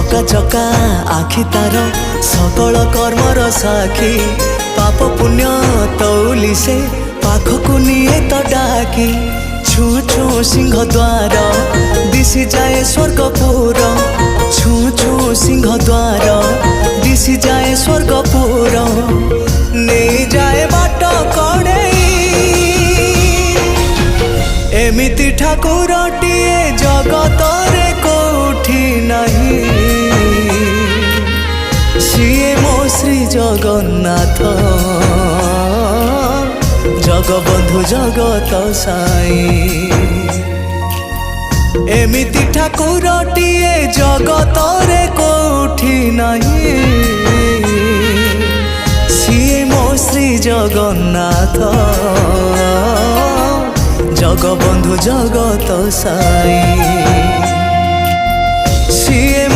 चका चका आखि तार सकल कर्मर साखी पाप पुण्य तौली से पाखकु निये तो डाकी छू छू सिंह द्वार दिशि जाए स्वर्गपुर छू छू सिंह द्वार दिशि जाए स्वर्गपुर नहीं जाए बाट कड़े एमिति ठाकुरटिए जगत रे कोठी नहीं सिए मो श्री जगन्नाथ जगबंधु जगत साई एमिति ठाकुरटिए जगत रे कोठी नहीं सिए मो श्री जगन्नाथ जगबंधु जगत साई।